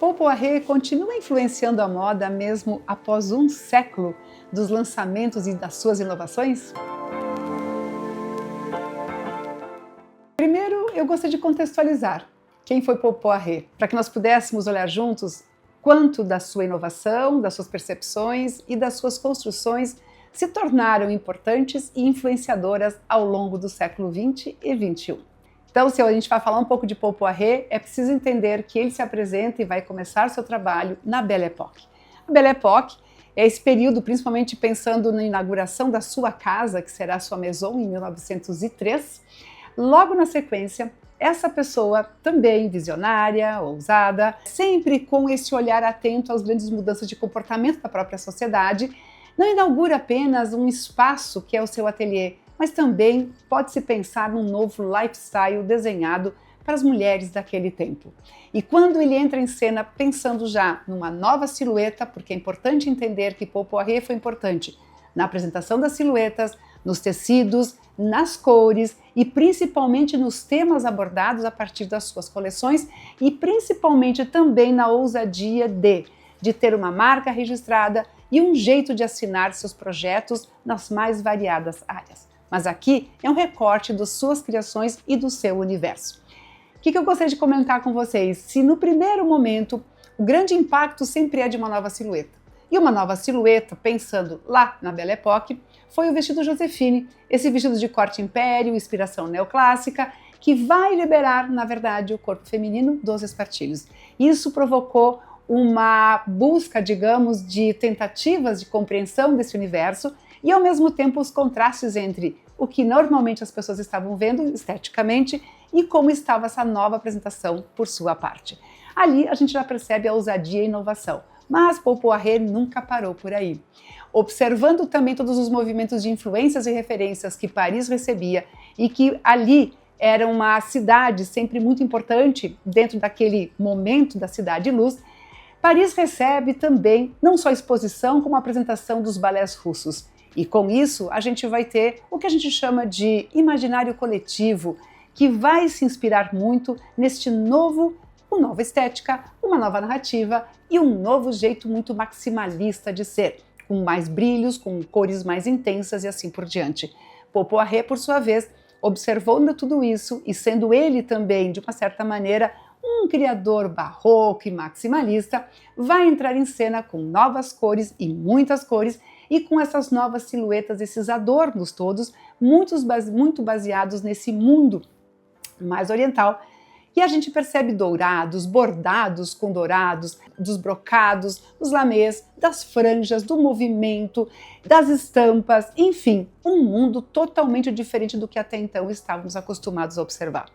Paul Poiret continua influenciando a moda mesmo após um século dos lançamentos e das suas inovações? Primeiro, eu gostaria de contextualizar quem foi Paul Poiret, para que nós pudéssemos olhar juntos quanto da sua inovação, das suas percepções e das suas construções se tornaram importantes e influenciadoras ao longo do século XX e XXI. Então, se a gente vai falar um pouco de Paul Poiret, é preciso entender que ele se apresenta e vai começar seu trabalho na Belle Époque. A Belle Époque é esse período, principalmente pensando na inauguração da sua casa, que será a sua Maison, em 1903. Logo na sequência, essa pessoa também visionária, ousada, sempre com esse olhar atento às grandes mudanças de comportamento da própria sociedade, não inaugura apenas um espaço que é o seu ateliê, mas também pode-se pensar num novo lifestyle desenhado para as mulheres daquele tempo. E quando ele entra em cena pensando já numa nova silhueta, porque é importante entender que Paul Poiret foi importante na apresentação das silhuetas, nos tecidos, nas cores e principalmente nos temas abordados a partir das suas coleções e principalmente também na ousadia de ter uma marca registrada e um jeito de assinar seus projetos nas mais variadas áreas. Mas aqui é um recorte das suas criações e do seu universo. O que eu gostaria de comentar com vocês? Se no primeiro momento o grande impacto sempre é de uma nova silhueta. E uma nova silhueta, pensando lá na Belle Époque, foi o vestido Joséphine, esse vestido de corte império, inspiração neoclássica, que vai liberar, na verdade, o corpo feminino dos espartilhos. Isso provocou uma busca, digamos, de tentativas de compreensão desse universo e, ao mesmo tempo, os contrastes entre o que normalmente as pessoas estavam vendo esteticamente e como estava essa nova apresentação por sua parte. Ali a gente já percebe a ousadia e a inovação, mas Paul Poiret nunca parou por aí. Observando também todos os movimentos de influências e referências que Paris recebia e que ali era uma cidade sempre muito importante dentro daquele momento da Cidade Luz, Paris recebe também não só a exposição, como a apresentação dos balés russos. E com isso, a gente vai ter o que a gente chama de imaginário coletivo, que vai se inspirar muito neste uma nova estética, uma nova narrativa e um novo jeito muito maximalista de ser, com mais brilhos, com cores mais intensas e assim por diante. Paul Poiret, por sua vez, observando tudo isso e sendo ele também, de uma certa maneira, um criador barroco e maximalista, vai entrar em cena com novas cores e muitas cores e com essas novas silhuetas, esses adornos todos, muito baseados nesse mundo mais oriental. E a gente percebe dourados, bordados com dourados, dos brocados, dos lamés, das franjas, do movimento, das estampas, enfim, um mundo totalmente diferente do que até então estávamos acostumados a observar.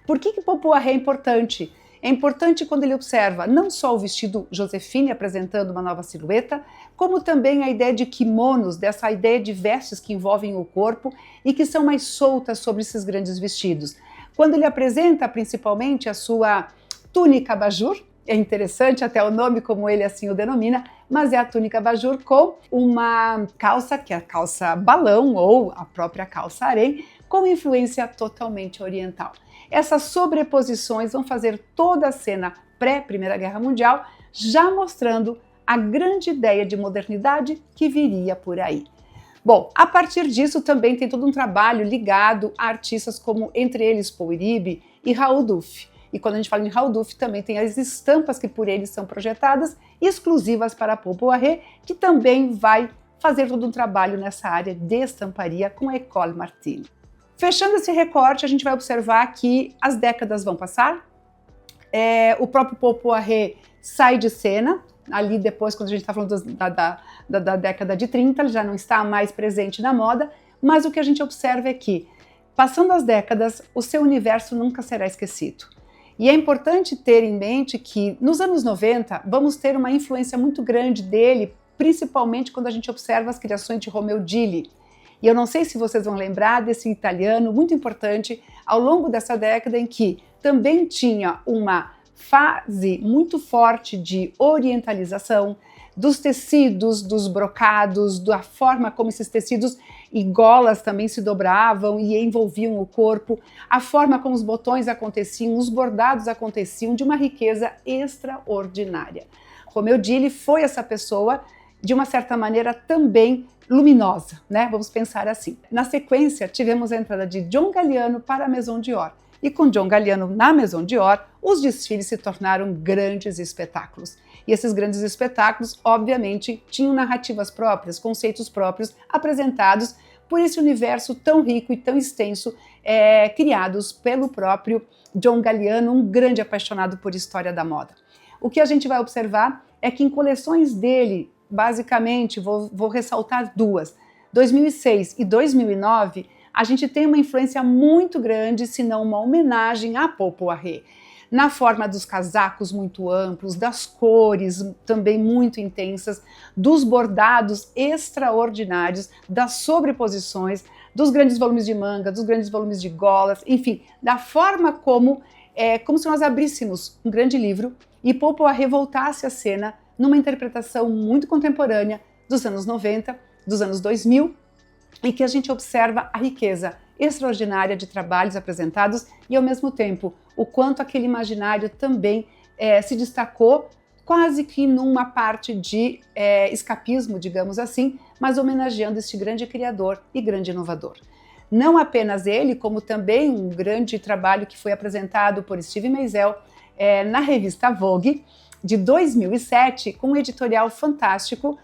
Por que Paul Poiret é importante? É importante quando ele observa não só o vestido Joséphine apresentando uma nova silhueta, como também a ideia de kimonos, dessa ideia de vestes que envolvem o corpo e que são mais soltas sobre esses grandes vestidos. Quando ele apresenta principalmente a sua túnica abajur, é interessante até o nome como ele assim o denomina, mas é a túnica abajur com uma calça, que é a calça balão ou a própria calça harém, com influência totalmente oriental. Essas sobreposições vão fazer toda a cena pré-Primeira Guerra Mundial, já mostrando a grande ideia de modernidade que viria por aí. Bom, a partir disso também tem todo um trabalho ligado a artistas como, entre eles, Paul Uribe e Raoul Dufy. E quando a gente fala em Raoul Dufy, também tem as estampas que por eles são projetadas, exclusivas para Paul Poiret, que também vai fazer todo um trabalho nessa área de estamparia com a École Martini. Fechando esse recorte, a gente vai observar que as décadas vão passar, o próprio Paul Poiret sai de cena, ali depois, quando a gente está falando da década de 30, ele já não está mais presente na moda, mas o que a gente observa é que, passando as décadas, o seu universo nunca será esquecido. E é importante ter em mente que, nos anos 90, vamos ter uma influência muito grande dele, principalmente quando a gente observa as criações de Romeo Gilli. E eu não sei se vocês vão lembrar desse italiano muito importante ao longo dessa década em que também tinha uma fase muito forte de orientalização dos tecidos, dos brocados, da forma como esses tecidos e golas também se dobravam e envolviam o corpo, a forma como os botões aconteciam, os bordados aconteciam, de uma riqueza extraordinária. Romeu Dili foi essa pessoa, de uma certa maneira, também luminosa, né? Vamos pensar assim. Na sequência, tivemos a entrada de John Galliano para a Maison Dior. E com John Galliano na Maison Dior, os desfiles se tornaram grandes espetáculos. E esses grandes espetáculos, obviamente, tinham narrativas próprias, conceitos próprios, apresentados por esse universo tão rico e tão extenso, criados pelo próprio John Galliano, um grande apaixonado por história da moda. O que a gente vai observar é que em coleções dele, basicamente, vou ressaltar duas, 2006 e 2009, a gente tem uma influência muito grande, se não uma homenagem a Paul Poiret, na forma dos casacos muito amplos, das cores também muito intensas, dos bordados extraordinários, das sobreposições, dos grandes volumes de manga, dos grandes volumes de golas, enfim, da forma como se nós abríssemos um grande livro e Paul Poiret voltasse à cena numa interpretação muito contemporânea dos anos 90, dos anos 2000, e que a gente observa a riqueza extraordinária de trabalhos apresentados e, ao mesmo tempo, o quanto aquele imaginário também se destacou quase que numa parte de escapismo, digamos assim, mas homenageando este grande criador e grande inovador. Não apenas ele, como também um grande trabalho que foi apresentado por Steve Meisel na revista Vogue, de 2007, com um editorial fantástico,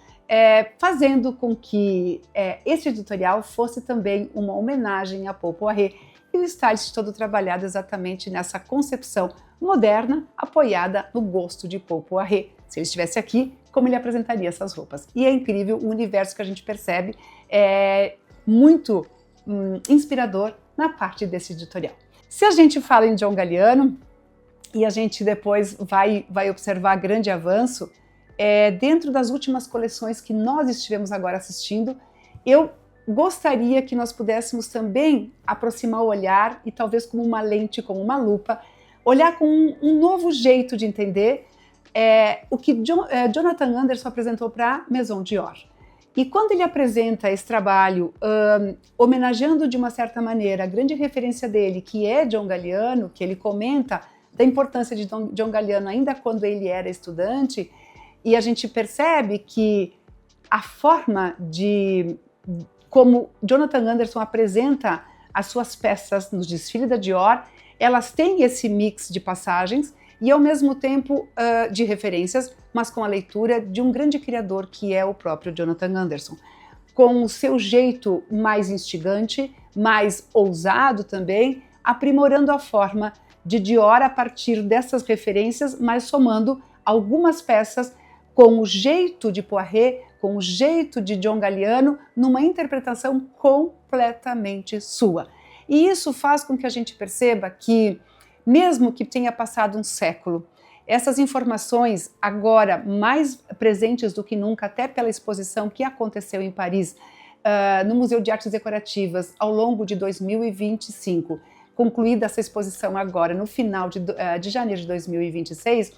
fazendo com que esse editorial fosse também uma homenagem a Paul Poiret, e o stylist todo trabalhado exatamente nessa concepção moderna, apoiada no gosto de Paul Poiret. Se ele estivesse aqui, como ele apresentaria essas roupas? E é incrível o universo que a gente percebe, muito inspirador na parte desse editorial. Se a gente fala em John Galliano, e a gente depois vai observar grande avanço, dentro das últimas coleções que nós estivemos agora assistindo, eu gostaria que nós pudéssemos também aproximar o olhar e talvez como uma lente, como uma lupa, olhar com um novo jeito de entender o que Jonathan Anderson apresentou para Maison Dior. E quando ele apresenta esse trabalho, homenageando de uma certa maneira a grande referência dele, que é John Galliano, que ele comenta da importância de John Galliano ainda quando ele era estudante, e a gente percebe que a forma como Jonathan Anderson apresenta as suas peças no desfile da Dior, elas têm esse mix de passagens e ao mesmo tempo de referências, mas com a leitura de um grande criador que é o próprio Jonathan Anderson, com o seu jeito mais instigante, mais ousado também, aprimorando a forma de Dior a partir dessas referências, mas somando algumas peças com o jeito de Poiret, com o jeito de John Galliano, numa interpretação completamente sua. E isso faz com que a gente perceba que, mesmo que tenha passado um século, essas informações, agora mais presentes do que nunca, até pela exposição que aconteceu em Paris, no Museu de Artes Decorativas, ao longo de 2025, concluída essa exposição agora, no final de janeiro de 2026,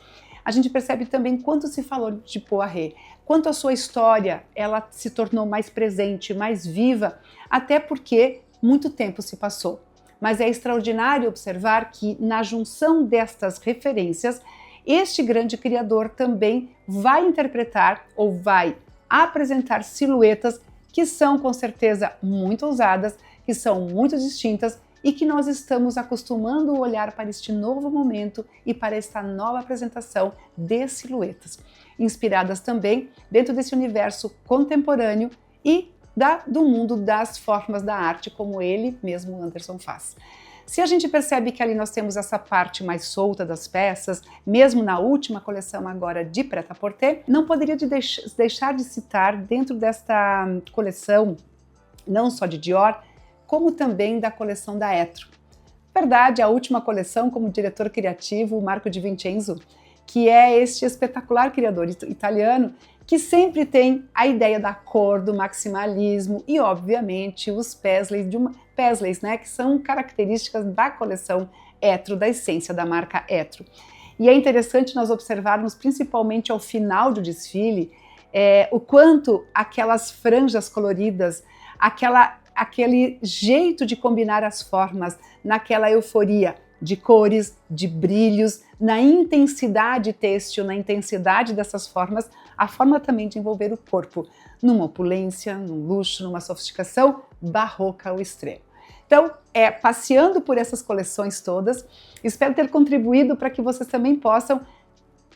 a gente percebe também quanto se falou de Poiret, quanto a sua história ela se tornou mais presente, mais viva, até porque muito tempo se passou. Mas é extraordinário observar que na junção destas referências, este grande criador também vai interpretar ou vai apresentar silhuetas que são com certeza muito ousadas, que são muito distintas e que nós estamos acostumando o olhar para este novo momento e para esta nova apresentação de silhuetas, inspiradas também dentro desse universo contemporâneo e do mundo das formas da arte, como ele mesmo, Anderson, faz. Se a gente percebe que ali nós temos essa parte mais solta das peças, mesmo na última coleção agora de Prêt-à-Porter, não poderia deixar de citar dentro desta coleção, não só de Dior, como também da coleção da Etro. Verdade, a última coleção como diretor criativo, o Marco Di Vincenzo, que é este espetacular criador italiano, que sempre tem a ideia da cor, do maximalismo e, obviamente, os Paisleys, né, que são características da coleção Etro, da essência da marca Etro. E é interessante nós observarmos, principalmente ao final do desfile, o quanto aquelas franjas coloridas, aquele jeito de combinar as formas, naquela euforia de cores, de brilhos, na intensidade têxtil, na intensidade dessas formas, a forma também de envolver o corpo, numa opulência, num luxo, numa sofisticação barroca ao extremo. Então, passeando por essas coleções todas, espero ter contribuído para que vocês também possam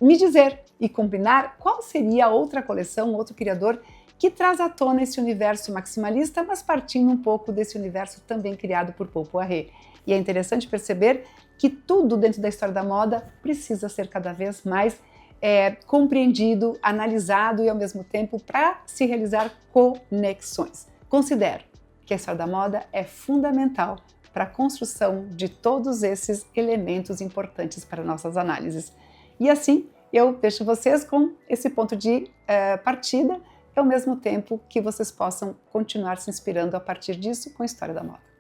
me dizer e combinar qual seria a outra coleção, outro criador que traz à tona esse universo maximalista, mas partindo um pouco desse universo também criado por Paul Poiret. E é interessante perceber que tudo dentro da história da moda precisa ser cada vez mais compreendido, analisado e ao mesmo tempo para se realizar conexões. Considero que a história da moda é fundamental para a construção de todos esses elementos importantes para nossas análises. E assim, eu deixo vocês com esse ponto de partida e ao mesmo tempo que vocês possam continuar se inspirando a partir disso com a história da moda.